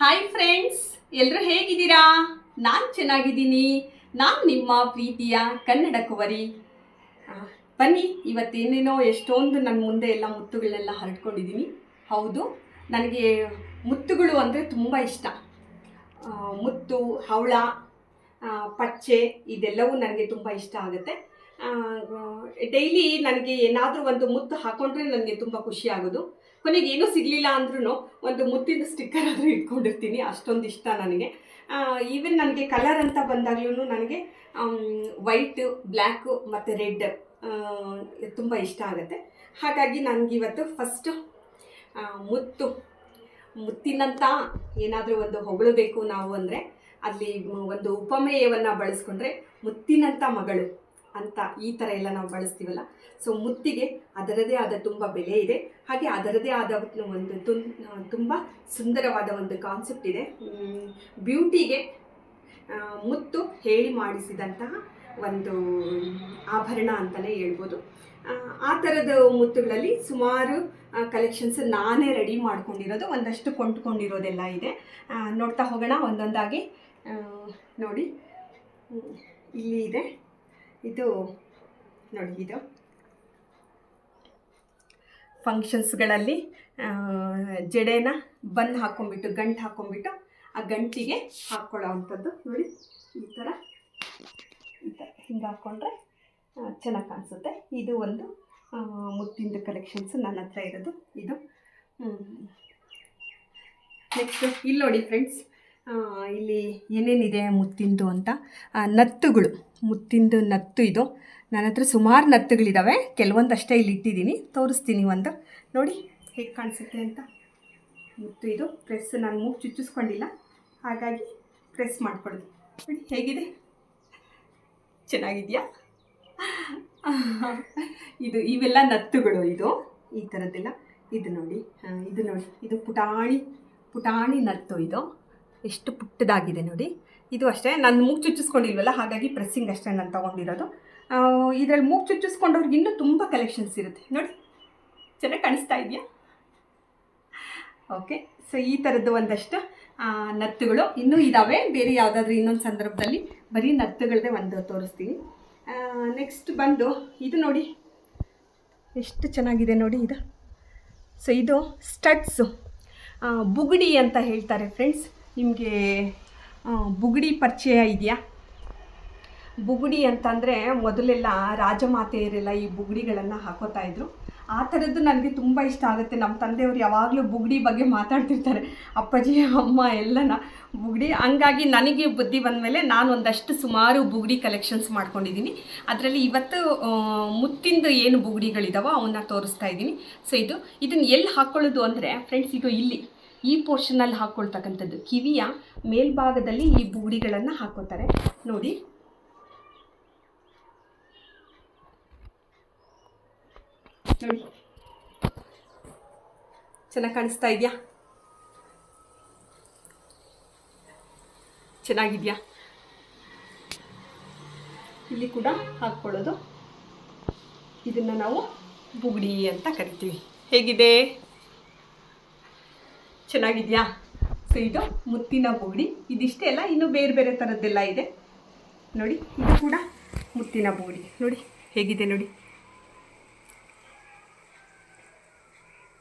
Hi friends, ಎಲ್ಲರೂ ಹೇಗಿದ್ದೀರಾ? ನಾನು ಚೆನ್ನಾಗಿದ್ದೀನಿ. ನಾನು ನಿಮ್ಮ ಪ್ರೀತಿಯ ಕನ್ನಡ ಕುವರಿ. ಆ, ಬನ್ನಿ, ಇವತ್ತೇನೇನೋ ಎಷ್ಟೊಂದು ನನ್ನ ಮುಂದೆ ಎಲ್ಲ ಮುತ್ತುಗಳನ್ನೆಲ್ಲ ಹರಡ್ಕೊಂಡಿದ್ದೀನಿ. ಹೌದು, ನನಗೆ ಮುತ್ತುಗಳು ಅಂದರೆ ತುಂಬ ಇಷ್ಟ. ಮುತ್ತು, ಹವಳ, ಪಚ್ಚೆ ಇದೆಲ್ಲವೂ ನನಗೆ ತುಂಬ ಇಷ್ಟ ಆಗುತ್ತೆ. ಡೈಲಿ ನನಗೆ ಏನಾದರೂ ಒಂದು ಮುತ್ತು ಹಾಕೊಂಡ್ರೆ ನನಗೆ ತುಂಬ ಖುಷಿ ಆಗೋದು. ಕೊನೆಗೆ ಏನೂ ಸಿಗಲಿಲ್ಲ ಅಂದ್ರೂ ಒಂದು ಮುತ್ತಿನ ಸ್ಟಿಕ್ಕರ್ ಆದರೂ ಇಟ್ಕೊಂಡಿರ್ತೀನಿ, ಅಷ್ಟೊಂದು ಇಷ್ಟ ನನಗೆ. ಈವನ್ ನನಗೆ ಕಲರ್ ಅಂತ ಬಂದಾಗ್ಲೂ ನನಗೆ ವೈಟು, ಬ್ಲ್ಯಾಕು ಮತ್ತು ರೆಡ್ ತುಂಬ ಇಷ್ಟ ಆಗುತ್ತೆ. ಹಾಗಾಗಿ ನನಗಿವತ್ತು ಫಸ್ಟು ಮುತ್ತಿನಂಥ ಏನಾದರೂ ಒಂದು ಹೊಗಳಬೇಕು ನಾವು ಅಂದರೆ ಅಲ್ಲಿ ಒಂದು ಉಪಮೇಯವನ್ನು ಬಳಸ್ಕೊಂಡ್ರೆ ಮುತ್ತಿನಂಥ ಮಗಳು ಅಂತ ಈ ಥರ ಎಲ್ಲ ನಾವು ಬಳಸ್ತೀವಲ್ಲ. ಸೊ ಮುತ್ತಿಗೆ ಅದರದೇ ಆದ ತುಂಬ ಬೆಲೆ ಇದೆ. ಹಾಗೆ ಅದರದೇ ಆದ ಒಂದು ತುಂಬ ಸುಂದರವಾದ ಒಂದು ಕಾನ್ಸೆಪ್ಟ್ ಇದೆ. ಬ್ಯೂಟಿಗೆ ಮುತ್ತು ಹೇಳಿ ಮಾಡಿಸಿದಂತಹ ಒಂದು ಆಭರಣ ಅಂತಲೇ ಹೇಳ್ಬೋದು. ಆ ಥರದ ಮುತ್ತುಗಳಲ್ಲಿ ಸುಮಾರು ಕಲೆಕ್ಷನ್ಸ್ ನಾನೇ ರೆಡಿ ಮಾಡ್ಕೊಂಡಿರೋದು, ಒಂದಷ್ಟು ಕೊಂಡ್ಕೊಂಡಿರೋದೆಲ್ಲ ಇದೆ. ನೋಡ್ತಾ ಹೋಗೋಣ ಒಂದೊಂದಾಗಿ. ನೋಡಿ, ಇಲ್ಲಿ ಇದೆ, ಇದು ನೋಡಿ, ಇದು ಫಂಕ್ಷನ್ಸ್ಗಳಲ್ಲಿ ಜಡೆನ ಬಂದು ಹಾಕ್ಕೊಂಬಿಟ್ಟು, ಗಂಟು ಹಾಕ್ಕೊಂಬಿಟ್ಟು ಆ ಗಂಟಿಗೆ ಹಾಕ್ಕೊಳ್ಳೋ ಅಂಥದ್ದು. ನೋಡಿ, ಈ ಥರ ಹಿಂಗೆ ಹಾಕ್ಕೊಂಡ್ರೆ ಚೆನ್ನಾಗಿ ಕಾಣಿಸುತ್ತೆ. ಇದು ಒಂದು ಮುತ್ತಿಂದು ಕಲೆಕ್ಷನ್ಸು ನನ್ನ ಹತ್ರ ಇರೋದು. ಇದು ನೆಕ್ಸ್ಟ್ ಇಲ್ಲಿ ನೋಡಿ ಫ್ರೆಂಡ್ಸ್, ಇಲ್ಲಿ ಏನೇನಿದೆ ಮುತ್ತಿಂದು ಅಂತ. ನತ್ತುಗಳು, ಮುತ್ತಿಂದು ನತ್ತು ಇದು. ನನ್ನ ಹತ್ರ ಸುಮಾರು ನತ್ತುಗಳಿದ್ದಾವೆ, ಕೆಲವೊಂದಷ್ಟೇ ಇಲ್ಲಿ ಇಟ್ಟಿದ್ದೀನಿ, ತೋರಿಸ್ತೀನಿ ಒಂದು. ನೋಡಿ ಹೇಗೆ ಕಾಣಿಸುತ್ತೆ ಅಂತ. ಮುತ್ತು ಇದು ಪ್ರೆಸ್, ನಾನು ಮೂಗು ಚುಚ್ಚಿಸ್ಕೊಂಡಿಲ್ಲ, ಹಾಗಾಗಿ ಪ್ರೆಸ್ ಮಾಡ್ಕೊಳ್ಳೋದು. ನೋಡಿ ಹೇಗಿದೆ, ಚೆನ್ನಾಗಿದೆಯಾ? ಇವೆಲ್ಲ ನತ್ತುಗಳು, ಇದು ಈ ಥರದ್ದೆಲ್ಲ. ಇದು ನೋಡಿ, ಇದು ಪುಟಾಣಿ ನತ್ತು. ಇದು ಎಷ್ಟು ಪುಟ್ಟದಾಗಿದೆ ನೋಡಿ. ಇದು ಅಷ್ಟೇ, ನಾನು ಮೂಗು ಚುಚ್ಚಿಸ್ಕೊಂಡಿಲ್ವಲ್ಲ, ಹಾಗಾಗಿ ಪ್ರೆಸ್ಸಿಂಗ್ ಅಷ್ಟೇ ನಾನು ತೊಗೊಂಡಿರೋದು. ಇದರಲ್ಲಿ ಮೂಗು ಚುಚ್ಚಿಸ್ಕೊಂಡವ್ರಿಗೆ ಇನ್ನೂ ತುಂಬ ಕಲೆಕ್ಷನ್ಸ್ ಇರುತ್ತೆ. ನೋಡಿ ಚೆನ್ನಾಗಿ ಕಾಣಿಸ್ತಾ ಇದೆಯಾ? ಓಕೆ, ಸೊ ಈ ಥರದ್ದು ಒಂದಷ್ಟು ನತ್ತುಗಳು ಇನ್ನೂ ಇದ್ದಾವೆ. ಬೇರೆ ಯಾವುದಾದ್ರೂ ಇನ್ನೊಂದು ಸಂದರ್ಭದಲ್ಲಿ ಬರೀ ನತ್ತುಗಳದೇ ಒಂದು ತೋರಿಸ್ತೀನಿ. ನೆಕ್ಸ್ಟ್ ಬಂದು ಇದು ನೋಡಿ, ಎಷ್ಟು ಚೆನ್ನಾಗಿದೆ ನೋಡಿ ಇದು. ಸೊ ಇದು ಸ್ಟಡ್ಸು, ಬುಗುಡಿ ಅಂತ ಹೇಳ್ತಾರೆ ಫ್ರೆಂಡ್ಸ್. ನಿಮಗೆ ಬುಗುಡಿ ಪರಿಚಯ ಇದೆಯಾ? ಬುಗುಡಿ ಅಂತಂದರೆ ಮೊದಲೆಲ್ಲ ರಾಜಮಾತೆಯರೆಲ್ಲ ಈ ಬುಗುಡಿಗಳನ್ನು ಹಾಕೋತಾ ಇದ್ರು. ಆ ಥರದ್ದು ನನಗೆ ತುಂಬ ಇಷ್ಟ ಆಗುತ್ತೆ. ನಮ್ಮ ತಂದೆಯವರು ಯಾವಾಗಲೂ ಬುಗುಡಿ ಬಗ್ಗೆ ಮಾತಾಡ್ತಿರ್ತಾರೆ, ಅಪ್ಪಾಜಿ ಅಮ್ಮ ಎಲ್ಲನ ಬುಗುಡಿ. ಹಂಗಾಗಿ ನನಗೆ ಬುದ್ಧಿ ಬಂದಮೇಲೆ ನಾನು ಒಂದಷ್ಟು ಸುಮಾರು ಬುಗುಡಿ ಕಲೆಕ್ಷನ್ಸ್ ಮಾಡ್ಕೊಂಡಿದ್ದೀನಿ. ಅದರಲ್ಲಿ ಇವತ್ತು ಮುತ್ತಿಂದು ಏನು ಬುಗುಡಿಗಳಿದಾವೋ ಅವನ್ನ ತೋರಿಸ್ತಾ ಇದ್ದೀನಿ. ಸೊ ಇದನ್ನು ಎಲ್ಲಿ ಹಾಕ್ಕೊಳ್ಳೋದು ಅಂದರೆ ಫ್ರೆಂಡ್ಸ್, ಇದು ಇಲ್ಲಿ ಈ ಪೋರ್ಷನಲ್ಲಿ ಹಾಕ್ಕೊಳ್ತಕ್ಕಂಥದ್ದು. ಕಿವಿಯ ಮೇಲ್ಭಾಗದಲ್ಲಿ ಈ ಬುಗುಡಿಗಳನ್ನು ಹಾಕೋತಾರೆ ನೋಡಿ. ನೋಡಿ ಚೆನ್ನಾಗಿ ಕಾಣಿಸ್ತಾ ಇದೆಯಾ? ಚೆನ್ನಾಗಿದೆಯಾ? ಇಲ್ಲಿ ಕೂಡ ಹಾಕ್ಕೊಳ್ಳೋದು. ಇದನ್ನು ನಾವು ಬುಗುಡಿ ಅಂತ ಕರಿತೀವಿ. ಹೇಗಿದೆ? ಚೆನ್ನಾಗಿದೆಯಾ? ಸೊ ಇದು ಮುತ್ತಿನ ಬುಗುಡಿ. ಇದಿಷ್ಟೇ ಅಲ್ಲ, ಇನ್ನೂ ಬೇರೆ ಬೇರೆ ಥರದ್ದೆಲ್ಲ ಇದೆ ನೋಡಿ. ಇದು ಕೂಡ ಮುತ್ತಿನ ಬುಗುಡಿ. ನೋಡಿ ಹೇಗಿದೆ ನೋಡಿ,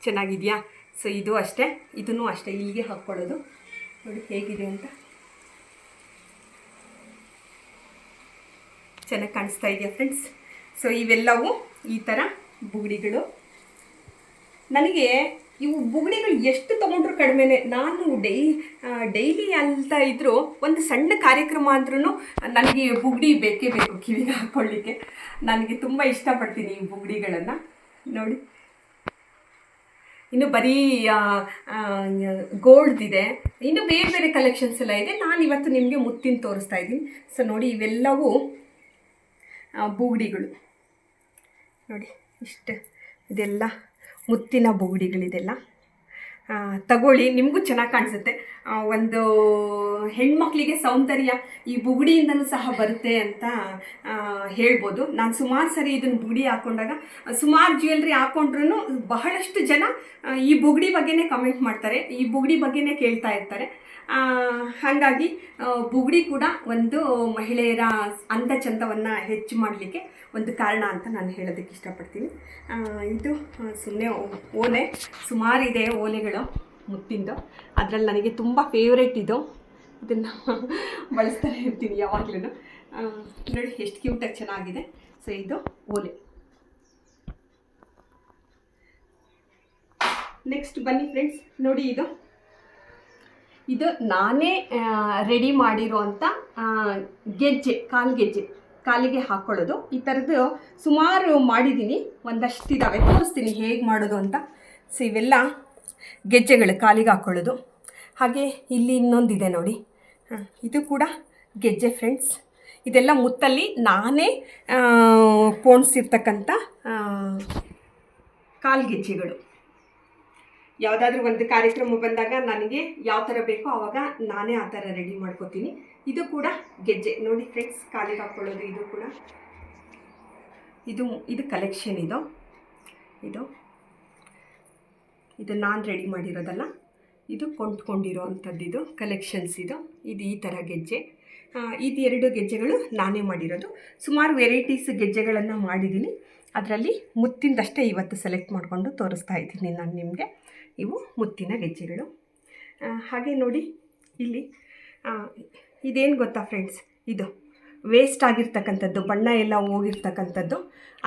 ಚೆನ್ನಾಗಿದೆಯಾ? ಸೊ ಇದು ಅಷ್ಟೇ, ಇದನ್ನು ಅಷ್ಟೇ ಇಲ್ಲಿಗೆ ಹಾಕ್ಕೊಳ್ಳೋದು. ನೋಡಿ ಹೇಗಿದೆ ಅಂತ, ಚೆನ್ನಾಗಿ ಕಾಣಿಸ್ತಾ ಇದೆಯಾ ಫ್ರೆಂಡ್ಸ್? ಸೊ ಇವೆಲ್ಲವೂ ಈ ಥರ ಬುಗುಡಿಗಳು. ನನಗೆ ಇವು ಬುಗುಡಿಗಳು ಎಷ್ಟು ತೊಗೊಂಡ್ರು ಕಡಿಮೆನೆ. ನಾನು ಡೈಲಿ ಅಂತ ಇದ್ದರೂ ಒಂದು ಸಣ್ಣ ಕಾರ್ಯಕ್ರಮ ಅಂದ್ರೂ ನನಗೆ ಬುಗುಡಿ ಬೇಕೇ ಬೇಕು ಕಿವಿಗೆ ಹಾಕ್ಕೊಳ್ಳಿಕ್ಕೆ. ನನಗೆ ತುಂಬ ಇಷ್ಟಪಡ್ತೀನಿ ಈ ಬುಗುಡಿಗಳನ್ನು. ನೋಡಿ, ಇನ್ನು ಬರೀ ಗೋಲ್ಡ್ದಿದೆ, ಇನ್ನು ಬೇರೆ ಬೇರೆ ಕಲೆಕ್ಷನ್ಸ್ ಎಲ್ಲ ಇದೆ. ನಾನು ಇವತ್ತು ನಿಮಗೆ ಮುತ್ತಿನ ತೋರಿಸ್ತಾ ಇದ್ದೀನಿ. ಸೊ ನೋಡಿ, ಇವೆಲ್ಲವೂ ಬುಗುಡಿಗಳು ನೋಡಿ. ಇದೆಲ್ಲ ಮುತ್ತಿನ ಬುಗುಡಿಗಳಿದೆಲ್ಲ. ತಗೊಳ್ಳಿ, ನಿಮಗೂ ಚೆನ್ನಾಗಿ ಕಾಣಿಸುತ್ತೆ. ಒಂದು ಹೆಣ್ಮಕ್ಳಿಗೆ ಸೌಂದರ್ಯ ಈ ಬುಗುಡಿಯಿಂದನೂ ಸಹ ಬರುತ್ತೆ ಅಂತ ಹೇಳ್ಬೋದು. ನಾನು ಸುಮಾರು ಸರಿ ಇದನ್ನು ಬುಗುಡಿ ಹಾಕ್ಕೊಂಡಾಗ ಸುಮಾರು ಜ್ಯುವೆಲ್ರಿ ಹಾಕ್ಕೊಂಡ್ರೂ ಬಹಳಷ್ಟು ಜನ ಈ ಬುಗುಡಿ ಬಗ್ಗೆನೇ ಕಮೆಂಟ್ ಮಾಡ್ತಾರೆ, ಈ ಬುಗುಡಿ ಬಗ್ಗೆನೇ ಕೇಳ್ತಾ ಇರ್ತಾರೆ. ಹಾಗಾಗಿ ಬುಗುಡಿ ಕೂಡ ಒಂದು ಮಹಿಳೆಯರ ಅಂದ ಚಂದವನ್ನು ಹೆಚ್ಚು ಮಾಡಲಿಕ್ಕೆ ಒಂದು ಕಾರಣ ಅಂತ ನಾನು ಹೇಳೋದಕ್ಕೆ ಇಷ್ಟಪಡ್ತೀನಿ. ಇದು ಸುಮ್ಮನೆ ಓಲೆ, ಸುಮಾರಿದೆ ಓಲೆಗಳು ಮುತ್ತಿಂದು. ಅದರಲ್ಲಿ ನನಗೆ ತುಂಬ ಫೇವ್ರೇಟ್ ಇದು, ಇದನ್ನು ಬಳಸ್ತಾನೆ ಇರ್ತೀನಿ ಯಾವಾಗಲೂ. ನೋಡಿ ಎಷ್ಟು ಕ್ಯೂಟಾಗಿ ಚೆನ್ನಾಗಿದೆ. ಸೊ ಇದು ಓಲೆ. ನೆಕ್ಸ್ಟ್ ಬನ್ನಿ ಫ್ರೆಂಡ್ಸ್, ನೋಡಿ ಇದು ನಾನೇ ರೆಡಿ ಮಾಡಿರೋವಂಥ ಗೆಜ್ಜೆ, ಕಾಲಿಗೆ ಹಾಕ್ಕೊಳ್ಳೋದು. ಈ ಥರದ್ದು ಸುಮಾರು ಮಾಡಿದ್ದೀನಿ, ಒಂದಷ್ಟು ಇದ್ದಾವೆ, ತೋರಿಸ್ತೀನಿ ಹೇಗೆ ಮಾಡೋದು ಅಂತ. ಸೊ ಇವೆಲ್ಲ ಗೆಜ್ಜೆಗಳು ಕಾಲಿಗೆ ಹಾಕ್ಕೊಳ್ಳೋದು. ಹಾಗೆ ಇಲ್ಲಿ ಇನ್ನೊಂದಿದೆ ನೋಡಿ, ಇದು ಕೂಡ ಗೆಜ್ಜೆ ಫ್ರೆಂಡ್ಸ್. ಇದೆಲ್ಲ ಮುತ್ತಲ್ಲಿ ನಾನೇ ಪೋಣಿಸಿರ್ತಕ್ಕಂಥ ಕಾಲ್ಗೆಜ್ಜೆಗಳು. ಯಾವುದಾದ್ರೂ ಒಂದು ಕಾರ್ಯಕ್ರಮ ಬಂದಾಗ ನನಗೆ ಯಾವ ಥರ ಬೇಕೋ ಆವಾಗ ನಾನೇ ಆ ಥರ ರೆಡಿ ಮಾಡ್ಕೋತೀನಿ. ಇದು ಕೂಡ ಗೆಜ್ಜೆ ನೋಡಿ ಫ್ರೆಂಡ್ಸ್, ಕಾಲಿಗೆ ಹಾಕ್ಕೊಳ್ಳೋದು. ಇದು ಕೂಡ ಇದು ಕಲೆಕ್ಷನ್. ಇದು ನಾನು ರೆಡಿ ಮಾಡಿರೋದಲ್ಲ, ಇದು ಕೊಂಡ್ಕೊಂಡಿರೋ ಅಂಥದ್ದು. ಇದು ಕಲೆಕ್ಷನ್ಸ್. ಇದು ಈ ಥರ ಗೆಜ್ಜೆ. ಇದು 2 ಗೆಜ್ಜೆಗಳು ನಾನೇ ಮಾಡಿರೋದು. ಸುಮಾರು ವೆರೈಟೀಸ್ ಗೆಜ್ಜೆಗಳನ್ನು ಮಾಡಿದ್ದೀನಿ. ಅದರಲ್ಲಿ ಮುತ್ತಿಂದಷ್ಟೇ ಇವತ್ತು ಸೆಲೆಕ್ಟ್ ಮಾಡಿಕೊಂಡು ತೋರಿಸ್ತಾ ಇದ್ದೀನಿ ನಾನು ನಿಮಗೆ. ಇವು ಮುತ್ತಿನ ಗೆಜ್ಜೆಗಳು. ಹಾಗೆ ನೋಡಿ ಇಲ್ಲಿ ಇದೇನು ಗೊತ್ತಾ ಫ್ರೆಂಡ್ಸ್, ಇದು ವೇಸ್ಟ್ ಆಗಿರ್ತಕ್ಕಂಥದ್ದು, ಬಣ್ಣ ಎಲ್ಲ ಹೋಗಿರ್ತಕ್ಕಂಥದ್ದು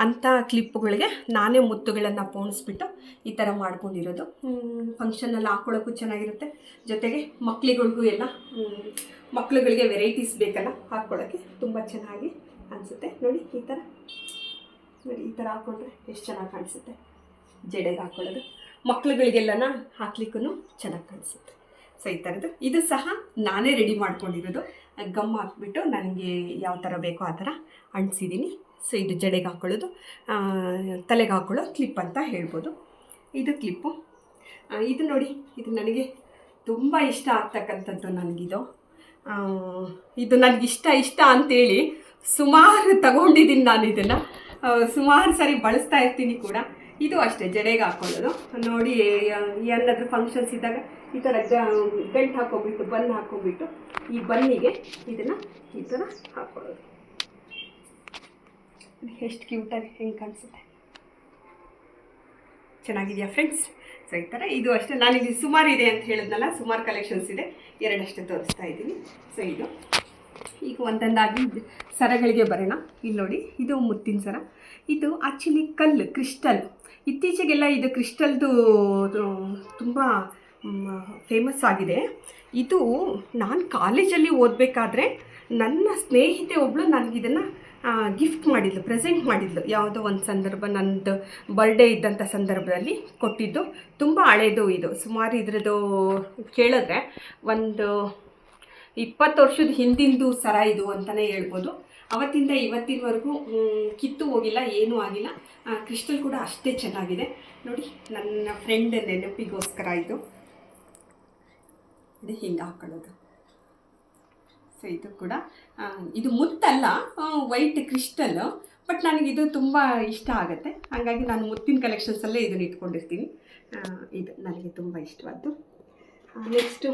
ಅಂಥ ಕ್ಲಿಪ್ಪುಗಳಿಗೆ ನಾನೇ ಮುತ್ತುಗಳನ್ನು ಪೋಣಿಸ್ಬಿಟ್ಟು ಈ ಥರ ಮಾಡ್ಕೊಂಡಿರೋದು. ಫಂಕ್ಷನಲ್ಲಿ ಹಾಕ್ಕೊಳ್ಳೋಕ್ಕೂ ಚೆನ್ನಾಗಿರುತ್ತೆ, ಜೊತೆಗೆ ಮಕ್ಕಳುಗಳಿಗೂ ಎಲ್ಲ ಮಕ್ಕಳುಗಳಿಗೆ ವೆರೈಟೀಸ್ ಬೇಕಲ್ಲ, ಹಾಕ್ಕೊಳ್ಳೋಕ್ಕೆ ತುಂಬ ಚೆನ್ನಾಗಿ ಅನಿಸುತ್ತೆ. ನೋಡಿ ಈ ಥರ ಹಾಕ್ಕೊಂಡ್ರೆ ಎಷ್ಟು ಚೆನ್ನಾಗಿ ಕಾಣಿಸುತ್ತೆ. ಜಡೆಗೆ ಹಾಕ್ಕೊಳ್ಳೋದು, ಮಕ್ಕಳುಗಳಿಗೆಲ್ಲನ ಹಾಕ್ಲಿಕ್ಕೂ ಚೆನ್ನಾಗಿ ಕಾಣಿಸುತ್ತೆ. ಸೊ ಈ ಥರದ್ದು ಇದು ಸಹ ನಾನೇ ರೆಡಿ ಮಾಡ್ಕೊಂಡಿರೋದು. ಗಮ್ ಹಾಕ್ಬಿಟ್ಟು ನನಗೆ ಯಾವ ಥರ ಬೇಕೋ ಆ ಥರ ಅಂಟಿಸಿದ್ದೀನಿ. ಸೊ ಇದು ಜಡೆಗೆ ಹಾಕ್ಕೊಳ್ಳೋದು, ತಲೆಗೆ ಹಾಕ್ಕೊಳ್ಳೋ ಕ್ಲಿಪ್ ಅಂತ ಹೇಳ್ಬೋದು. ಇದು ಕ್ಲಿಪ್ಪು. ಇದು ನೋಡಿ, ಇದು ನನಗೆ ತುಂಬ ಇಷ್ಟ ಆಗ್ತಕ್ಕಂಥದ್ದು. ಇದು ನನಗಿಷ್ಟ ಅಂತೇಳಿ ಸುಮಾರು ತಗೊಂಡಿದ್ದೀನಿ ನಾನು. ಇದನ್ನು ಸುಮಾರು ಸರಿ ಬಳಸ್ತಾ ಇರ್ತೀನಿ ಕೂಡ. ಇದು ಅಷ್ಟೇ ಜಡೆಗೆ ಹಾಕ್ಕೊಳ್ಳೋದು. ನೋಡಿ ಏನಾದರೂ ಫಂಕ್ಷನ್ಸ್ ಇದ್ದಾಗ ಈ ಥರ ಗಂಟು ಹಾಕ್ಕೊಂಬಿಟ್ಟು, ಬನ್ ಹಾಕ್ಕೊಂಬಿಟ್ಟು ಈ ಬನ್ನಿಗೆ ಇದನ್ನು ಈ ಥರ ಹಾಕ್ಕೊಳ್ಳೋದು. ಎಷ್ಟು ಕ್ಯೂಟಾಗಿ ಹೆಂಗೆ ಕಾಣಿಸುತ್ತೆ, ಚೆನ್ನಾಗಿದೆಯಾ ಫ್ರೆಂಡ್ಸ್? ಸೊ ಈ ಥರ ಇದು ಅಷ್ಟೇ. ನಾನಿಗೆ ಸುಮಾರು ಇದೆ ಅಂತ ಹೇಳಿದ್ನಲ್ಲ, ಸುಮಾರು ಕಲೆಕ್ಷನ್ಸ್ ಇದೆ, 2 ಅಷ್ಟೇ ತೋರಿಸ್ತಾ ಇದ್ದೀನಿ. ಸೊ ಇದು ಈಗ ಒಂದೊಂದಾಗಿ ಸರಗಳಿಗೆ ಬರೋಣ. ಇಲ್ಲಿ ನೋಡಿ, ಇದು ಮುತ್ತಿನ ಸರ. ಇದು ಆ್ಯಕ್ಚುಲಿ ಕ್ರಿಸ್ಟಲ್. ಇತ್ತೀಚೆಗೆಲ್ಲ ಇದು ಕ್ರಿಸ್ಟಲ್ದು ತುಂಬ ಫೇಮಸ್ ಆಗಿದೆ. ಇದು ನಾನು ಕಾಲೇಜಲ್ಲಿ ಓದಬೇಕಾದ್ರೆ ನನ್ನ ಸ್ನೇಹಿತೆ ಒಬ್ಬಳು ನನಗಿದನ್ನು ಗಿಫ್ಟ್ ಮಾಡಿದ್ಲು, ಪ್ರೆಸೆಂಟ್ ಮಾಡಿದ್ಲು. ಯಾವುದೋ ಒಂದು ಸಂದರ್ಭ, ನನ್ನದು ಬರ್ಡೇ ಇದ್ದಂಥ ಸಂದರ್ಭದಲ್ಲಿ ಕೊಟ್ಟಿದ್ದು. ತುಂಬ ಹಳೇದು ಇದು, ಸುಮಾರು ಇದ್ರದ್ದು ಕೇಳಿದ್ರೆ ಒಂದು 20 ವರ್ಷದ ಹಿಂದಿಂದು ಸರ ಇದು ಅಂತಲೇ ಹೇಳ್ಬೋದು. ಅವತ್ತಿಂದ ಇವತ್ತಿನವರೆಗೂ ಕಿತ್ತು ಹೋಗಿಲ್ಲ, ಏನೂ ಆಗಿಲ್ಲ. ಕ್ರಿಸ್ಟಲ್ ಕೂಡ ಅಷ್ಟೇ ಚೆನ್ನಾಗಿದೆ ನೋಡಿ. ನನ್ನ ಫ್ರೆಂಡ್ ನೆನಪಿಗೋಸ್ಕರ ಇದು ಹಿಂಗೆ ಹಾಕ್ಕೊಳ್ಳೋದು. ಸೊ ಇದು ಕೂಡ ಇದು ಮುತ್ತಲ್ಲ, ವೈಟ್ ಕ್ರಿಸ್ಟಲ್. ಬಟ್ ನನಗಿದು ತುಂಬ ಇಷ್ಟ ಆಗುತ್ತೆ, ಹಾಗಾಗಿ ನಾನು ಮುತ್ತಿನ ಕಲೆಕ್ಷನ್ಸಲ್ಲೇ ಇದನ್ನು ಇಟ್ಕೊಂಡಿರ್ತೀನಿ. ಇದು ನನಗೆ ತುಂಬ ಇಷ್ಟವಾದ್ದು. ನೆಕ್ಸ್ಟು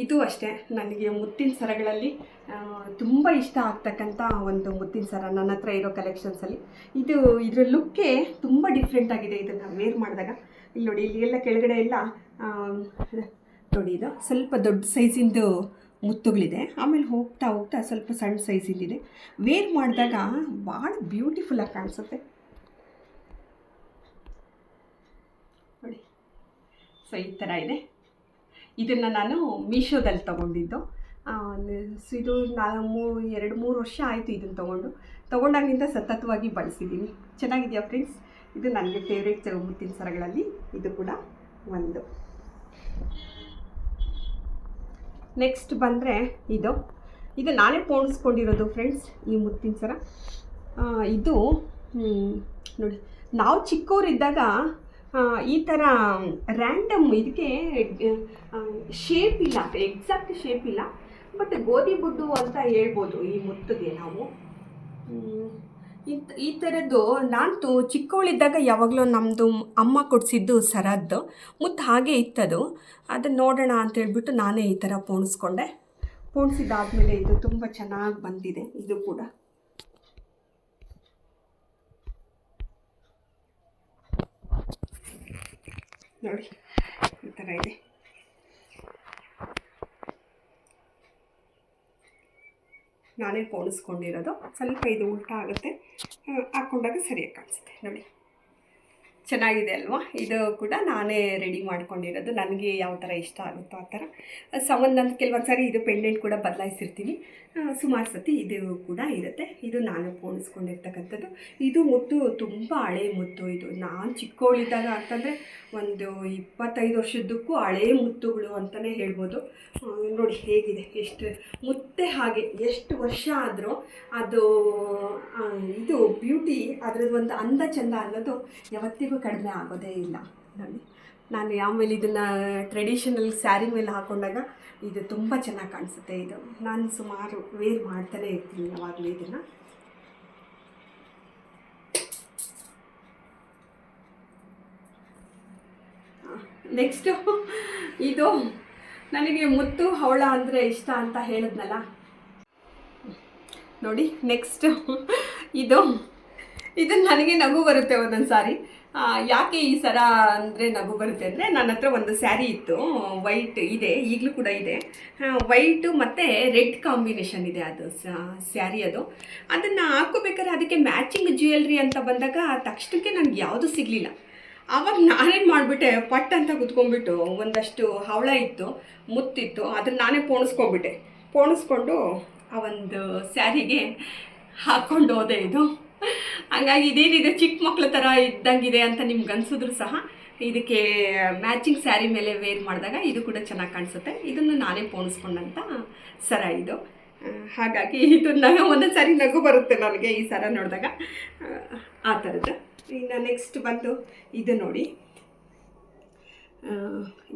ಇದು ಅಷ್ಟೇ, ನನಗೆ ಮುತ್ತಿನ ಸರಗಳಲ್ಲಿ ತುಂಬ ಇಷ್ಟ ಆಗ್ತಕ್ಕಂಥ ಒಂದು ಮುತ್ತಿನ ಸರ ನನ್ನ ಹತ್ರ ಇರೋ ಕಲೆಕ್ಷನ್ಸಲ್ಲಿ. ಇದರ ಲುಕ್ಕೇ ತುಂಬ ಡಿಫ್ರೆಂಟ್ ಆಗಿದೆ. ಇದನ್ನು ವೇರ್ ಮಾಡಿದಾಗ ಇಲ್ಲಿ ನೋಡಿ, ಇಲ್ಲಿ ಎಲ್ಲ ಕೆಳಗಡೆ ಎಲ್ಲ ನೋಡಿ, ಇದು ಸ್ವಲ್ಪ ದೊಡ್ಡ ಸೈಜಿಂದು ಮುತ್ತುಗಳಿದೆ. ಆಮೇಲೆ ಹೋಗ್ತಾ ಸ್ವಲ್ಪ ಸಣ್ಣ ಸೈಜಿಂದಿದೆ. ವೇರ್ ಮಾಡಿದಾಗ ಭಾಳ ಬ್ಯೂಟಿಫುಲ್ಲಾಗಿ ಕಾಣಿಸುತ್ತೆ ನೋಡಿ. ಸೊ ಈ ಥರ ಇದೆ. ಇದನ್ನು ನಾನು ಮೀಶೋದಲ್ಲಿ ತೊಗೊಂಡಿದ್ದು. ಇದು 2-3 ವರ್ಷ ಆಯಿತು ಇದನ್ನು ತೊಗೊಂಡಾಗಿಂದ ಸತತವಾಗಿ ಬಳಸಿದ್ದೀನಿ. ಚೆನ್ನಾಗಿದೆಯಾ ಫ್ರೆಂಡ್ಸ್? ಇದು ನನಗೆ ಫೇವ್ರೇಟ್ ಮುತ್ತಿನ ಸರಗಳಲ್ಲಿ ಇದು ಕೂಡ ಒಂದು. ನೆಕ್ಸ್ಟ್ ಬಂದರೆ ಇದು ನಾನೇ ಪೋಣಿಸ್ಕೊಂಡಿರೋದು ಫ್ರೆಂಡ್ಸ್, ಈ ಮುತ್ತಿನ ಸರ. ಇದು ನೋಡಿ, ನಾವು ಚಿಕ್ಕವರಿದ್ದಾಗ ಈ ಥರ ರ್ಯಾಂಡಮ್ ಇದಕ್ಕೆ ಶೇಪ್ ಇಲ್ಲ, ಎಕ್ಸಾಕ್ಟ್ ಶೇಪ್ ಇಲ್ಲ, ಬಟ್ ಗೋಧಿ ಬುಡ್ಡು ಅಂತ ಹೇಳ್ಬೋದು ಈ ಮುತ್ತಿಗೆ ನಾವು. ಈ ಥರದ್ದು ನಾನು ಚಿಕ್ಕವಳಿದ್ದಾಗ ಯಾವಾಗಲೂ ನಮ್ಮದು ಅಮ್ಮ ಕೊಡಿಸಿದ್ದು ಸರದ್ದು ಮುತ್ತು ಹಾಗೆ ಇತ್ತದು. ಅದನ್ನು ನೋಡೋಣ ಅಂತೇಳ್ಬಿಟ್ಟು ನಾನೇ ಈ ಥರ ಪೋಣಿಸ್ಕೊಂಡೆ. ಪೋಣಿಸಿದ್ದಾದಮೇಲೆ ಇದು ತುಂಬ ಚೆನ್ನಾಗಿ ಬಂದಿದೆ. ಇದು ಕೂಡ ನೋಡಿ ಈ ಥರ ಇದೆ. ನಾನೇ ಪೋಣಿಸ್ಕೊಂಡಿರೋದು. ಸ್ವಲ್ಪ ಇದು ಉಲ್ಟಾ ಆಗುತ್ತೆ, ಹಾಕ್ಕೊಂಡಾಗ ಸರಿಯಾಗಿ ಕಾಣಿಸುತ್ತೆ. ನೋಡಿ ಚೆನ್ನಾಗಿದೆ ಅಲ್ವಾ? ಇದು ಕೂಡ ನಾನೇ ರೆಡಿ ಮಾಡ್ಕೊಂಡಿರೋದು. ನನಗೆ ಯಾವ ಥರ ಇಷ್ಟ ಆಗುತ್ತೋ ಆ ಥರ ಸಂಬಂಧ. ಕೆಲವೊಂದು ಸಾರಿ ಇದು ಪೆಂಡೆಂಟ್ ಕೂಡ ಬದಲಾಯಿಸಿರ್ತೀನಿ, ಸುಮಾರು ಸತಿ ಇದು ಕೂಡ ಇರುತ್ತೆ. ಇದು ನಾನು ಪೋಣಿಸ್ಕೊಂಡಿರ್ತಕ್ಕಂಥದ್ದು. ಇದು ಮುತ್ತು ತುಂಬ ಹಳೆ ಮುತ್ತು. ಇದು ನಾನು ಚಿಕ್ಕವಳಿದ್ದಾಗ ಅಂತಂದರೆ ಒಂದು 25 ವರ್ಷದ್ದಕ್ಕೂ ಹಳೇ ಮುತ್ತುಗಳು ಅಂತಲೇ ಹೇಳ್ಬೋದು. ನೋಡಿ ಹೇಗಿದೆ, ಎಷ್ಟು ಮುತ್ತೆ ಹಾಗೆ ಎಷ್ಟು ವರ್ಷ ಆದರೂ ಅದು ಇದು ಬ್ಯೂಟಿ, ಅದರದ್ದು ಒಂದು ಅಂದ ಚಂದ ಅನ್ನೋದು ಯಾವತ್ತಿಗೂ ಕಡಿಮೆ ಆಗೋದೇ ಇಲ್ಲ. ನೋಡಿ ನಾನು ಆಮೇಲೆ ಇದನ್ನು ಟ್ರೆಡಿಷನಲ್ ಸ್ಯಾರಿ ಮೇಲೆ ಹಾಕ್ಕೊಂಡಾಗ ಇದು ತುಂಬ ಚೆನ್ನಾಗಿ ಕಾಣಿಸುತ್ತೆ. ಇದು ನಾನು ಸುಮಾರು ವೇರ್ ಮಾಡ್ತಾನೆ ಇರ್ತೀನಿ ಯಾವಾಗಲೂ ಇದನ್ನು. ನೆಕ್ಸ್ಟು ಇದು ನನಗೆ ಮುತ್ತು ಹವಳ ಅಂದರೆ ಇಷ್ಟ ಅಂತ ಹೇಳಿದ್ನಲ್ಲ. ನೋಡಿ ನೆಕ್ಸ್ಟು ಇದು ನನಗೆ ನಗು ಬರುತ್ತೆ ಒಂದೊಂದು ಸಾರಿ. ಯಾಕೆ ಈ ಸರ ಅಂದರೆ ನಗು ಬರುತ್ತೆ ಅಂದರೆ, ನನ್ನ ಹತ್ರ ಒಂದು ಸ್ಯಾರಿ ಇತ್ತು, ವೈಟ್ ಇದೆ, ಈಗಲೂ ಕೂಡ ಇದೆ. ವೈಟು ಮತ್ತು ರೆಡ್ ಕಾಂಬಿನೇಷನ್ ಇದೆ ಅದು ಸ್ಯಾರಿ. ಅದನ್ನು ಹಾಕೋಬೇಕಾದ್ರೆ ಅದಕ್ಕೆ ಮ್ಯಾಚಿಂಗ್ ಜ್ಯುವೆಲ್ರಿ ಅಂತ ಬಂದಾಗ ತಕ್ಷಣಕ್ಕೆ ನನಗೆ ಯಾವುದೂ ಸಿಗಲಿಲ್ಲ. ಆವಾಗ ನಾನೇನು ಮಾಡಿಬಿಟ್ಟೆ, ಪಟ್ ಅಂತ ಕುತ್ಕೊಂಡ್ಬಿಟ್ಟು ಒಂದಷ್ಟು ಹವಳ ಇತ್ತು, ಮುತ್ತಿತ್ತು, ಅದನ್ನು ನಾನೇ ಪೋಣಿಸ್ಕೊಂಡು ಆ ಒಂದು ಸ್ಯಾರಿಗೆ ಹಾಕ್ಕೊಂಡು ಹೋದೆ. ಇದು ಹಂಗಾಗಿ ಇದೇನಿದೆ ಚಿಕ್ಕ ಮಕ್ಳ ಥರ ಇದ್ದಂಗಿದೆ ಅಂತ ನಿಮ್ಗೆ ಅನ್ಸಿದ್ರು ಸಹ ಇದಕ್ಕೆ ಮ್ಯಾಚಿಂಗ್ ಸ್ಯಾರಿ ಮೇಲೆ ವೇರ್ ಮಾಡಿದಾಗ ಇದು ಕೂಡ ಚೆನ್ನಾಗಿ ಕಾಣಿಸುತ್ತೆ. ಇದನ್ನು ನಾನೇ ಪೋಣಿಸ್ಕೊಂಡಂಥ ಸರ ಇದು. ಹಾಗಾಗಿ ಇದನ್ನು ಒಂದೊಂದು ಸಾರಿ ನಗು ಬರುತ್ತೆ ನನಗೆ ಈ ಸರ ನೋಡಿದಾಗ, ಆ ಥರದ್ದು. ಇನ್ನು ನೆಕ್ಸ್ಟ್ ಬಂದು ಇದು ನೋಡಿ,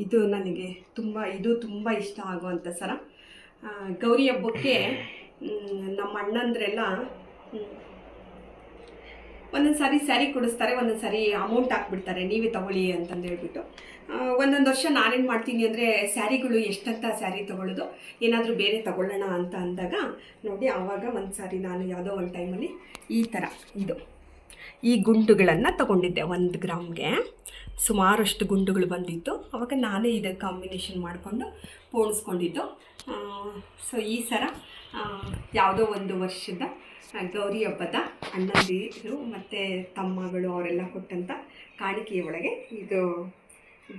ಇದು ನನಗೆ ತುಂಬ ಇಷ್ಟ ಆಗುವಂಥ ಸರ. ಗೌರಿ ಹಬ್ಬಕ್ಕೆ ನಮ್ಮ ಅಣ್ಣಂದ್ರೆಲ್ಲ ಒಂದೊಂದು ಸಾರಿ ಸ್ಯಾರಿ ಕೊಡಿಸ್ತಾರೆ, ಒಂದೊಂದು ಸಾರಿ ಅಮೌಂಟ್ ಹಾಕ್ಬಿಡ್ತಾರೆ, ನೀವೇ ತಗೊಳ್ಳಿ ಅಂತಂದು ಹೇಳ್ಬಿಟ್ಟು. ಒಂದೊಂದು ವರ್ಷ ನಾನೇನು ಮಾಡ್ತೀನಿ ಅಂದರೆ, ಸ್ಯಾರಿಗಳು ಎಷ್ಟಂತ ಸ್ಯಾರಿ ತೊಗೊಳ್ಳೋದು, ಏನಾದರೂ ಬೇರೆ ತೊಗೊಳ್ಳೋಣ ಅಂತ ಅಂದಾಗ ನೋಡಿ, ಆವಾಗ ಒಂದು ಸಾರಿ ನಾನು ಯಾವುದೋ ಒಂದು ಟೈಮಲ್ಲಿ ಈ ಥರ ಈ ಗುಂಡುಗಳನ್ನು ತೊಗೊಂಡಿದ್ದೆ. 1 ಗ್ರಾಮ್ಗೆ ಸುಮಾರಷ್ಟು ಗುಂಡುಗಳು ಬಂದಿತ್ತು. ಆವಾಗ ನಾನೇ ಇದಕ್ಕೆ ಕಾಂಬಿನೇಷನ್ ಮಾಡಿಕೊಂಡು ಪೋಣಿಸ್ಕೊಂಡಿದ್ದು. ಸೊ ಈ ಸರ ಯಾವುದೋ ಒಂದು ವರ್ಷದ ಗೌರಿ ಹಬ್ಬದ ಅಣ್ಣಂದಿರು ಮತ್ತು ತಮ್ಮಗಳು ಅವರೆಲ್ಲ ಕೊಟ್ಟಂಥ ಕಾಣಿಕೆಯ ಒಳಗೆ ಇದು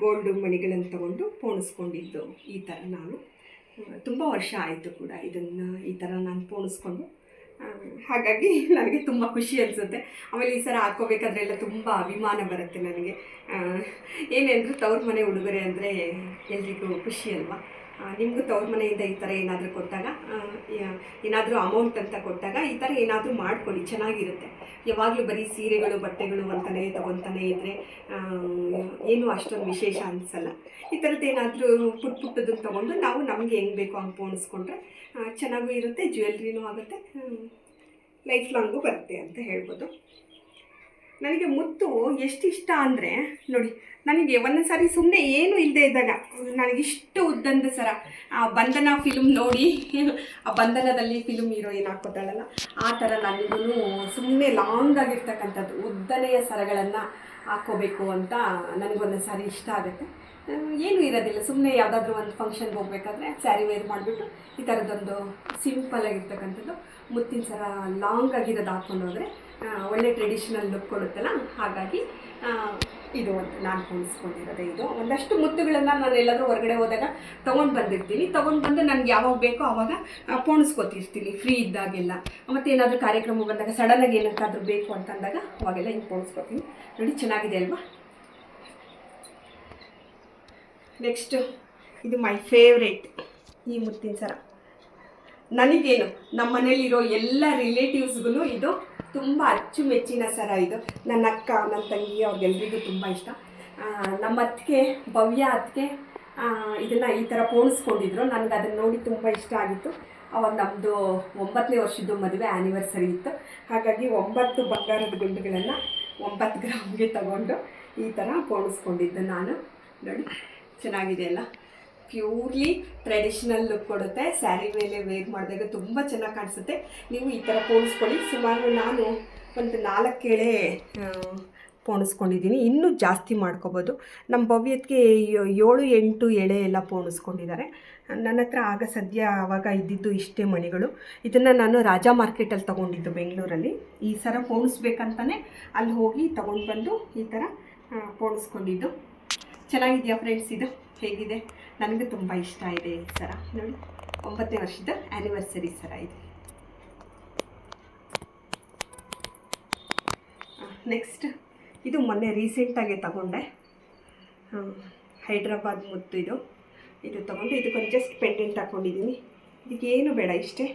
ಗೋಲ್ಡು ಮಣಿಗಳನ್ನು ತಗೊಂಡು ಪೋಣಿಸ್ಕೊಂಡಿದ್ದು. ಈ ಥರ ನಾನು ತುಂಬ ವರ್ಷ ಆಯಿತು ಕೂಡ ಇದನ್ನು ಈ ಥರ ನಾನು ಪೋಣಿಸ್ಕೊಂಡು. ಹಾಗಾಗಿ ನನಗೆ ತುಂಬ ಖುಷಿ ಅನಿಸುತ್ತೆ. ಆಮೇಲೆ ಈ ಸರ ಹಾಕ್ಕೋಬೇಕಾದ್ರೆ ಎಲ್ಲ ತುಂಬ ಅಭಿಮಾನ ಬರುತ್ತೆ ನನಗೆ. ಏನೆಂದರೂ ತವ್ರ ಮನೆ ಉಡುಗೊರೆ ಅಂದರೆ ಎಲ್ರಿಗೂ ಖುಷಿ ಅಲ್ವಾ? ನಿಮಗೂ ತವ್ರ ಮನೆಯಿಂದ ಈ ಥರ ಏನಾದರೂ ಕೊಟ್ಟಾಗ, ಏನಾದರೂ ಅಮೌಂಟ್ ಅಂತ ಕೊಟ್ಟಾಗ ಈ ಥರ ಏನಾದರೂ ಮಾಡ್ಕೊಳ್ಳಿ, ಚೆನ್ನಾಗಿರುತ್ತೆ. ಯಾವಾಗಲೂ ಬರೀ ಸೀರೆಗಳು ಬಟ್ಟೆಗಳು ಅಂತಲೇ ತೊಗೊತಾನೆ ಇದ್ದರೆ ಏನೂ ಅಷ್ಟೊಂದು ವಿಶೇಷ ಅನಿಸಲ್ಲ. ಈ ಥರದ್ದು ಏನಾದರೂ ಪುಟ್ಟದನ್ನು ತೊಗೊಂಡು ನಾವು ನಮಗೆ ಹೆಂಗೆ ಬೇಕೋ ಹಂಗೆ ಪೋಣಿಸ್ಕೊಂಡ್ರೆ ಚೆನ್ನಾಗೂ ಇರುತ್ತೆ, ಜ್ಯುವೆಲ್ರಿನೂ ಆಗುತ್ತೆ, ಲೈಫ್ ಲಾಂಗು ಬರುತ್ತೆ ಅಂತ ಹೇಳ್ಬೋದು. ನನಗೆ ಮುತ್ತು ಎಷ್ಟು ಇಷ್ಟ ಅಂದರೆ ನೋಡಿ, ನನಗೆ ಒಂದೊಂದು ಸಾರಿ ಸುಮ್ಮನೆ ಏನೂ ಇಲ್ಲದೆ ಇದ್ದಾಗ ನನಗಿಷ್ಟು ಉದ್ದಂದ ಸರ, ಆ ಬಂಧನ ಫಿಲ್ಮ್ ನೋಡಿ, ಆ ಬಂಧನದಲ್ಲಿ ಫಿಲ್ಮ್ ಹೀರೋಯಿನ್ ಹಾಕೋತಾಳಲ್ಲ, ಆ ಥರ ನನಗೂ ಸುಮ್ಮನೆ ಲಾಂಗ್ ಆಗಿರ್ತಕ್ಕಂಥದ್ದು ಉದ್ದನೆಯ ಸರಗಳನ್ನು ಹಾಕ್ಕೋಬೇಕು ಅಂತ ನನಗೊಂದೊಂದು ಸಾರಿ ಇಷ್ಟ ಆಗುತ್ತೆ. ಏನೂ ಇರೋದಿಲ್ಲ, ಸುಮ್ಮನೆ ಯಾವುದಾದ್ರೂ ಒಂದು ಫಂಕ್ಷನ್ಗೆ ಹೋಗ್ಬೇಕಾದ್ರೆ ಸ್ಯಾರಿ ವೇರ್ ಮಾಡಿಬಿಟ್ಟು ಈ ಥರದ್ದೊಂದು ಸಿಂಪಲ್ಲಾಗಿರ್ತಕ್ಕಂಥದ್ದು ಮುತ್ತಿನ ಸರ ಲಾಂಗ್ ಆಗಿರೋದು ಹಾಕ್ಕೊಂಡು ಹೋದರೆ ಒಳ್ಳೆ ಟ್ರೆಡಿಷನಲ್ ಲುಕ್ ಕೊಡುತ್ತಲ್ಲ. ಹಾಗಾಗಿ ಇದು ಒಂದು ನಾನು ಪೋಣಿಸ್ಕೊಂಡಿರೋದೆ. ಇದು ಒಂದಷ್ಟು ಮುತ್ತುಗಳನ್ನು ನಾನು ಎಲ್ಲಾದರೂ ಹೊರಗಡೆ ಹೋದಾಗ ತೊಗೊಂಡು ಬಂದು ನನಗೆ ಯಾವಾಗ ಬೇಕೋ ಆವಾಗ ಪೋಣಿಸ್ಕೊತಿರ್ತೀನಿ ಫ್ರೀ ಇದ್ದಾಗೆಲ್ಲ. ಮತ್ತು ಏನಾದರೂ ಕಾರ್ಯಕ್ರಮ ಬಂದಾಗ ಸಡನ್ನಾಗಿ ಏನಕ್ಕಾದರೂ ಬೇಕು ಅಂತಂದಾಗ ಅವಾಗೆಲ್ಲ ಹಿಂಗೆ ಪೋಣಿಸ್ಕೊತೀನಿ. ನೋಡಿ ಚೆನ್ನಾಗಿದೆ ಅಲ್ವಾ? ನೆಕ್ಸ್ಟು ಇದು ಮೈ ಫೇವ್ರೇಟ್, ಈ ಮುತ್ತಿನ ಸರ. ನನಗೇನು ನಮ್ಮ ಮನೇಲಿರೋ ಎಲ್ಲ ರಿಲೇಟಿವ್ಸ್ಗೂ ಇದು ತುಂಬ ಅಚ್ಚುಮೆಚ್ಚಿನ ಸರ. ಇದು ನನ್ನ ಅಕ್ಕ, ನನ್ನ ತಂಗಿ, ಅವ್ರಿಗೆಲ್ರಿಗೂ ತುಂಬ ಇಷ್ಟ. ನಮ್ಮ ಅತ್ತಿಗೆ ಭವ್ಯ ಅತ್ತಿಗೆ ಇದನ್ನು ಈ ಥರ ಪೋಣಿಸ್ಕೊಂಡಿದ್ರು. ನನಗೆ ಅದನ್ನು ನೋಡಿ ತುಂಬ ಇಷ್ಟ ಆಗಿತ್ತು. ಅವಾಗ ನಮ್ಮದು 9ನೇ ವರ್ಷದ್ದು ಮದುವೆ ಆ್ಯನಿವರ್ಸರಿ ಇತ್ತು. ಹಾಗಾಗಿ 9 ಬಂಗಾರದ ಗುಂಡುಗಳನ್ನು 9 ಗ್ರಾಮ್ಗೆ ತಗೊಂಡು ಈ ಥರ ಪೋಣಿಸ್ಕೊಂಡಿದ್ದು ನಾನು. ನೋಡಿ ಚೆನ್ನಾಗಿದೆ ಅಲ್ಲ, ಪ್ಯೂರ್ಲಿ ಟ್ರೆಡಿಷ್ನಲ್ ಲುಕ್ ಕೊಡುತ್ತೆ. ಸ್ಯಾರಿ ಮೇಲೆ ವೇರ್ ಮಾಡಿದಾಗ ತುಂಬ ಚೆನ್ನಾಗಿ ಕಾಣಿಸುತ್ತೆ. ನೀವು ಈ ಥರ ಪೋಣಿಸ್ಕೊಳ್ಳಿ. ಸುಮಾರು ನಾನು ಒಂದು 4 ಎಳೆ ಪೋಣಿಸ್ಕೊಂಡಿದ್ದೀನಿ. ಇನ್ನೂ ಜಾಸ್ತಿ ಮಾಡ್ಕೋಬೋದು. ನಮ್ಮ ಭವ್ಯಕ್ಕೆ 7-8 ಎಳೆ ಎಲ್ಲ ಪೋಣಿಸ್ಕೊಂಡಿದ್ದಾರೆ. ನನ್ನ ಹತ್ರ ಆಗ ಸದ್ಯ ಆವಾಗ ಇದ್ದಿದ್ದು ಇಷ್ಟೇ ಮಣಿಗಳು. ಇದನ್ನು ನಾನು ರಾಜಾ ಮಾರ್ಕೆಟಲ್ಲಿ ತೊಗೊಂಡಿದ್ದು ಬೆಂಗಳೂರಲ್ಲಿ. ಈ ಸರ ಪೋಣಿಸ್ಬೇಕಂತಲೇ ಅಲ್ಲಿ ಹೋಗಿ ತೊಗೊಂಡು ಬಂದು ಈ ಥರ ಪೋಣಿಸ್ಕೊಂಡಿದ್ದು. ಚೆನ್ನಾಗಿದೆಯಾ ಫ್ರೆಂಡ್ಸ್? ಇದು ಹೇಗಿದೆ? ನನಗೆ ತುಂಬ ಇಷ್ಟ ಇದೆ ಈ ಸರ. ನೋಡಿ 9ನೇ ವರ್ಷದ ಆ್ಯನಿವರ್ಸರಿ ಸರ ಇದು. ನೆಕ್ಸ್ಟ್ ಇದು ಮೊನ್ನೆ ರೀಸೆಂಟಾಗಿ ತಗೊಂಡೆ, ಹೈದ್ರಾಬಾದ್ ಮುತ್ತು. ಇದು ತೊಗೊಂಡು ಇದಕ್ಕೊಂದು ಜಸ್ಟ್ ಪೆಂಡೆಂಟ್ ಹಾಕ್ಕೊಂಡಿದ್ದೀನಿ. ಇದಕ್ಕೇನು ಬೇಡ, ಇಷ್ಟೇ.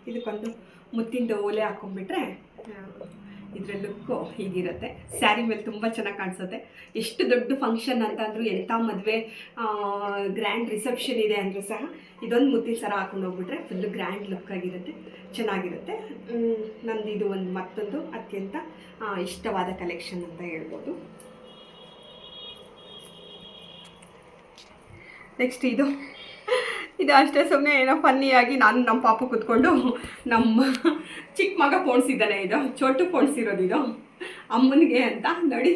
ಇದಕ್ಕೊಂದು ಮುತ್ತಿಂದು ಓಲೆ ಹಾಕ್ಕೊಂಡ್ಬಿಟ್ರೆ ಇದರ ಲುಕ್ಕು ಹೀಗಿರುತ್ತೆ. ಸ್ಯಾರಿ ಮೇಲೆ ತುಂಬ ಚೆನ್ನಾಗಿ ಕಾಣಿಸುತ್ತೆ. ಎಷ್ಟು ದೊಡ್ಡ ಫಂಕ್ಷನ್ ಅಂತ ಅಂದರೂ, ಎಂಥ ಮದುವೆ ಗ್ರ್ಯಾಂಡ್ ರಿಸೆಪ್ಷನ್ ಇದೆ ಅಂದರೂ ಸಹ ಇದೊಂದು ಮುತ್ತಿನ ಸರ ಹಾಕೊಂಡು ಹೋಗ್ಬಿಟ್ರೆ ಫುಲ್ಲು ಗ್ರ್ಯಾಂಡ್ ಲುಕ್ ಆಗಿರುತ್ತೆ, ಚೆನ್ನಾಗಿರುತ್ತೆ. ನಂದು ಇದು ಒಂದು ಮತ್ತೊಂದು ಅತ್ಯಂತ ಇಷ್ಟವಾದ ಕಲೆಕ್ಷನ್ ಅಂತ ಹೇಳ್ಬೋದು. ನೆಕ್ಸ್ಟ್ ಇದು ಅಷ್ಟೇ ಸುಮ್ಮನೆ ಏನೋ ಫನ್ನಿಯಾಗಿ ನಾನು ನಮ್ಮ ಪಾಪ ಕೂತ್ಕೊಂಡು ನಮ್ಮ ಚಿಕ್ಕ ಮಗ ಪೋಣಿಸಿದ್ದಾನೆ. ಇದು ಚೋಟು ಪೋಣಿಸಿರೋದು, ಇದು ಅಮ್ಮನಿಗೆ ಅಂತ. ನೋಡಿ,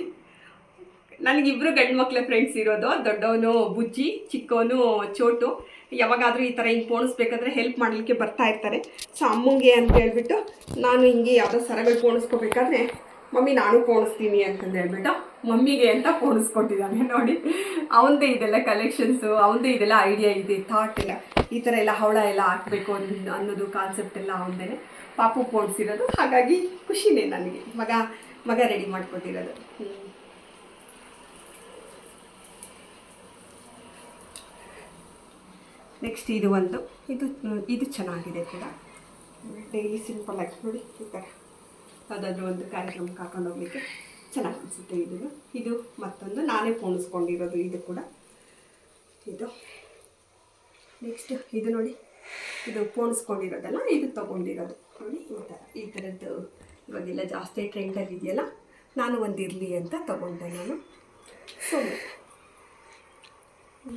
ನನಗಿಬ್ಬರು ಗಂಡು ಮಕ್ಕಳೇ ಫ್ರೆಂಡ್ಸ್ ಇರೋದು. ದೊಡ್ಡವನು ಬುಜ್ಜಿ, ಚಿಕ್ಕವನು ಚೋಟು. ಯಾವಾಗಾದರೂ ಈ ಥರ ಹಿಂಗೆ ಪೋಣಿಸ್ಬೇಕಾದ್ರೆ ಹೆಲ್ಪ್ ಮಾಡಲಿಕ್ಕೆ ಬರ್ತಾ ಇರ್ತಾರೆ. ಸೊ ಅಮ್ಮಂಗೆ ಅಂತ ಹೇಳ್ಬಿಟ್ಟು ನಾನು ಹಿಂಗೆ ಯಾವುದೋ ಸರಗಳು ಪೋಣಿಸ್ಕೋಬೇಕಾದ್ರೆ ಮಮ್ಮಿ ನಾನು ಪೋಣಿಸ್ತೀನಿ ಅಂತಂದು ಹೇಳ್ಬಿಟ್ಟು ಮಮ್ಮಿಗೆ ಅಂತ ಪೋಣಿಸ್ಕೊಟ್ಟಿದ್ದಾನೆ. ನೋಡಿ, ಅವನದೇ ಇದೆಲ್ಲ ಕಲೆಕ್ಷನ್ಸು, ಅವನದೇ ಇದೆಲ್ಲ ಐಡಿಯಾ ಇದೆ, ಥಾಟ್ ಎಲ್ಲ, ಈ ಥರ ಎಲ್ಲ ಹವಳ ಎಲ್ಲ ಹಾಕಬೇಕು ಅನ್ನೋದು ಕಾನ್ಸೆಪ್ಟ್ ಎಲ್ಲ ಅವನದೇ. ಪಾಪು ಪೋಣಿಸಿರೋದು. ಹಾಗಾಗಿ ಖುಷಿನೇ ನನಗೆ, ಮಗ ರೆಡಿ ಮಾಡ್ಕೊಟ್ಟಿರೋದು. ನೆಕ್ಸ್ಟ್ ಇದು ಒಂದು ಇದು ಚೆನ್ನಾಗಿದೆ ಕೂಡ. ಡೈಲಿ ಸಿಂಪಲ್ಲಾಗಿ ನೋಡಿ ಈ ಥರ ಯಾವುದಾದ್ರೂ ಒಂದು ಕಾರ್ಯಕ್ರಮಕ್ಕೆ ಹಾಕೊಂಡು ಹೋಗ್ಲಿಕ್ಕೆ ಚೆನ್ನಾಗಿ ಅನಿಸುತ್ತೆ. ಇದು ಮತ್ತೊಂದು ನಾನೇ ಪೋಣಿಸ್ಕೊಂಡಿರೋದು. ಇದು ಕೂಡ ಇದು. ನೆಕ್ಸ್ಟ್ ಇದು ನೋಡಿ, ಇದು ಪೋಣಿಸ್ಕೊಂಡಿರೋದಲ್ಲ, ಇದು ತೊಗೊಂಡಿರೋದು. ನೋಡಿ ಈ ಥರದ್ದು ಇವಾಗೆಲ್ಲ ಜಾಸ್ತಿ ಟ್ರೆಂಡಲ್ಲಿ ಇದೆಯಲ್ಲ, ನಾನು ಒಂದು ಇರಲಿ ಅಂತ ತೊಗೊಂಡೆ ನಾನು. ಸೊ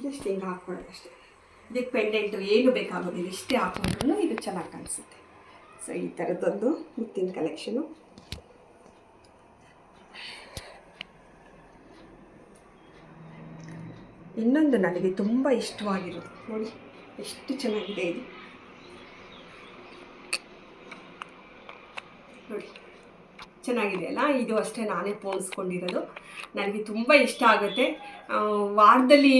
ಜಸ್ಟ್ ಹಿಂಗೆ ಹಾಕ್ಕೊಳ್ಳೋದು ಅಷ್ಟೇ. ಇದಕ್ಕೆ ಪೆಂಡೆಂಟು ಏನು ಬೇಕಾಗೋದಿಲ್ಲ, ಇಷ್ಟೇ ಹಾಕೊಂಡ್ರೂ ಇದು ಚೆನ್ನಾಗಿ ಕಾಣಿಸುತ್ತೆ. ಸೊ ಈ ಥರದ್ದೊಂದು ಮುತ್ತಿನ ಕಲೆಕ್ಷನು. ಇನ್ನೊಂದು ನನಗೆ ತುಂಬ ಇಷ್ಟವಾಗಿರೋದು ನೋಡಿ, ಎಷ್ಟು ಚೆನ್ನಾಗಿದೆ ಇದು. ನೋಡಿ ಚೆನ್ನಾಗಿದೆ ಅಲ್ಲ. ಇದು ಅಷ್ಟೇ ನಾನೇ ಪೋಣಿಸ್ಕೊಂಡಿರೋದು. ನನಗೆ ತುಂಬ ಇಷ್ಟ ಆಗುತ್ತೆ. ವಾರದಲ್ಲಿ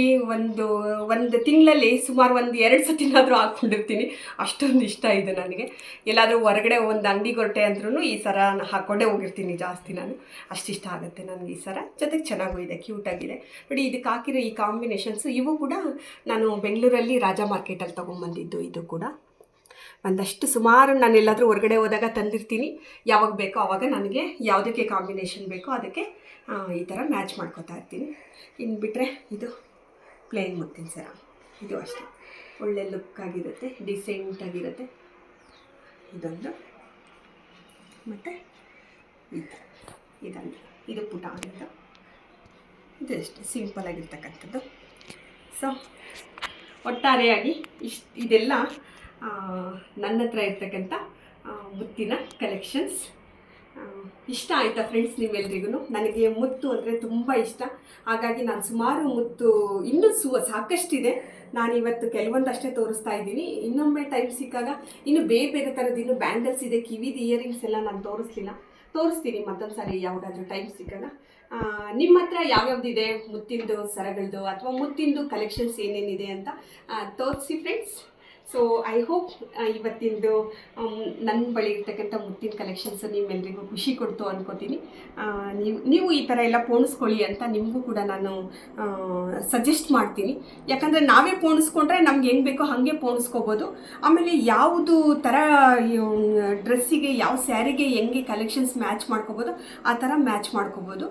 ಒಂದು ತಿಂಗಳಲ್ಲಿ ಸುಮಾರು 1-2 ಸತಿನಾದರೂ ಹಾಕ್ಕೊಂಡಿರ್ತೀನಿ. ಅಷ್ಟೊಂದು ಇಷ್ಟ ಇದೆ ನನಗೆ. ಎಲ್ಲಾದರೂ ಹೊರಗಡೆ ಒಂದು ಅಂಗಡಿಗೆ ಹೊರಟೆ ಅಂದ್ರೂ ಈ ಸರ ಹಾಕ್ಕೊಂಡೇ ಹೋಗಿರ್ತೀನಿ ಜಾಸ್ತಿ ನಾನು. ಅಷ್ಟು ಇಷ್ಟ ಆಗುತ್ತೆ ನನಗೆ ಈ ಸರ. ಜೊತೆಗೆ ಚೆನ್ನಾಗೂ ಇದೆ, ಕ್ಯೂಟಾಗಿದೆ ನೋಡಿ. ಇದಕ್ಕೆ ಹಾಕಿರೋ ಈ ಕಾಂಬಿನೇಷನ್ಸು ಇವು ಕೂಡ ನಾನು ಬೆಂಗಳೂರಲ್ಲಿ ರಾಜಾ ಮಾರ್ಕೆಟಲ್ಲಿ ತೊಗೊಂಬಂದಿದ್ದು. ಇದು ಕೂಡ ಒಂದಷ್ಟು ಸುಮಾರು ನಾನು ಎಲ್ಲಾದರೂ ಹೊರಗಡೆ ಹೋದಾಗ ತಂದಿರ್ತೀನಿ. ಯಾವಾಗ ಬೇಕೋ ಆವಾಗ ನನಗೆ ಯಾವುದಕ್ಕೆ ಕಾಂಬಿನೇಷನ್ ಬೇಕೋ ಅದಕ್ಕೆ ಈ ಥರ ಮ್ಯಾಚ್ ಮಾಡ್ಕೊತಾ ಇರ್ತೀನಿ. ಇನ್ನು ಬಿಟ್ಟರೆ ಇದು ಪ್ಲೇನ್ ಮುತ್ತಿನ ಸರ. ಇದು ಅಷ್ಟೇ ಒಳ್ಳೆ ಲುಕ್ ಆಗಿರುತ್ತೆ, ಡಿಸೆಂಟಾಗಿರುತ್ತೆ. ಇದೊಂದು ಮತ್ತು ಇದೊಂದು ಇದು ಪುಟ ಆಗಿದ್ದು. ಇದು ಅಷ್ಟೇ ಸಿಂಪಲಾಗಿರ್ತಕ್ಕಂಥದ್ದು. ಸೊ ಒಟ್ಟಾರೆಯಾಗಿ ಇದೆಲ್ಲ ನನ್ನ ಹತ್ರ ಇರ್ತಕ್ಕಂಥ ಮುತ್ತಿನ ಕಲೆಕ್ಷನ್ಸ್. ಇಷ್ಟ ಆಯಿತಾ ಫ್ರೆಂಡ್ಸ್ ನಿಮ್ಮೆಲ್ರಿಗೂ? ನನಗೆ ಮುತ್ತು ಅಂದರೆ ತುಂಬ ಇಷ್ಟ. ಹಾಗಾಗಿ ನಾನು ಸುಮಾರು ಮುತ್ತು ಇನ್ನೂ ಸಾಕಷ್ಟಿದೆ. ನಾನಿವತ್ತು ಕೆಲವೊಂದಷ್ಟೇ ತೋರಿಸ್ತಾ ಇದ್ದೀನಿ. ಇನ್ನೊಮ್ಮೆ ಟೈಮ್ ಸಿಕ್ಕಾಗ ಇನ್ನು ಬೇರೆ ಥರದ್ದು ಇನ್ನೂ ಬ್ಯಾಂಗಲ್ಸ್ ಇದೆ, ಕಿವಿದು ಇಯರಿಂಗ್ಸ್ ಎಲ್ಲ ನಾನು ತೋರಿಸ್ತೀನಿ ಮತ್ತೊಂದು ಸಾರಿ ಯಾವುದಾದ್ರೂ ಟೈಮ್ ಸಿಕ್ಕಾಗ. ನಿಮ್ಮ ಹತ್ರ ಯಾವ್ಯಾವ್ದಿದೆ ಮುತ್ತಿಂದು ಸರಗಳದ್ದು ಅಥವಾ ಮುತ್ತಿಂದು ಕಲೆಕ್ಷನ್ಸ್ ಏನೇನಿದೆ ಅಂತ ತೋರಿಸಿ ಫ್ರೆಂಡ್ಸ್. ಸೊ ಐ ಹೋಪ್ ಇವತ್ತಿಂದು ನನ್ನ ಬಳಿ ಇರ್ತಕ್ಕಂಥ ಮುತ್ತಿನ ಕಲೆಕ್ಷನ್ಸ್ ನಿಮ್ಮೆಲ್ಲರಿಗೂ ಖುಷಿ ಕೊಡ್ತು ಅಂದ್ಕೋತೀನಿ. ನೀವು ಈ ಥರ ಎಲ್ಲ ಪೋಣಿಸ್ಕೊಳ್ಳಿ ಅಂತ ನಿಮಗೂ ಕೂಡ ನಾನು ಸಜೆಸ್ಟ್ ಮಾಡ್ತೀನಿ. ಯಾಕಂದರೆ ನಾವೇ ಪೋಣಿಸ್ಕೊಂಡ್ರೆ ನಮ್ಗೆ ಹೆಂಗೆ ಬೇಕೋ ಹಾಗೆ ಪೋಣಿಸ್ಕೋಬೋದು. ಆಮೇಲೆ ಯಾವುದು ಥರ ಡ್ರೆಸ್ಸಿಗೆ ಯಾವ ಸ್ಯಾರಿಗೆ ಹೆಂಗೆ ಕಲೆಕ್ಷನ್ಸ್ ಮ್ಯಾಚ್ ಮಾಡ್ಕೋಬೋದು ಆ ಥರ ಮ್ಯಾಚ್ ಮಾಡ್ಕೋಬೋದು.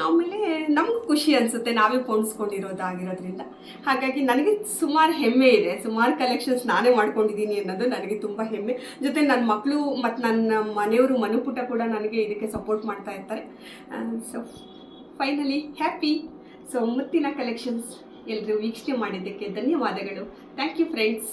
ಆಮೇಲೆ ನಮಗೂ ಖುಷಿ ಅನಿಸುತ್ತೆ ನಾವೇ ಪೋಣಿಸ್ಕೊಂಡಿರೋದಾಗಿರೋದ್ರಿಂದ. ಹಾಗಾಗಿ ನನಗೆ ಸುಮಾರು ಹೆಮ್ಮೆ ಇದೆ, ಸುಮಾರು ಕಲೆಕ್ಷನ್ಸ್ ನಾನೇ ಮಾಡ್ಕೊಂಡಿದ್ದೀನಿ ಅನ್ನೋದು ನನಗೆ ತುಂಬ ಹೆಮ್ಮೆ. ಜೊತೆ ನನ್ನ ಮಕ್ಕಳು ಮತ್ತು ನನ್ನ ಮನೆಯವರು ಮನುಪುಟ ಕೂಡ ನನಗೆ ಇದಕ್ಕೆ ಸಪೋರ್ಟ್ ಮಾಡ್ತಾ ಇರ್ತಾರೆ. So finally happy. ಸೊ ಮುತ್ತಿನ ಕಲೆಕ್ಷನ್ಸ್ ಎಲ್ಲರೂ ವೀಕ್ಷಣೆ ಮಾಡಿದ್ದಕ್ಕೆ ಧನ್ಯವಾದಗಳು. Thank you friends.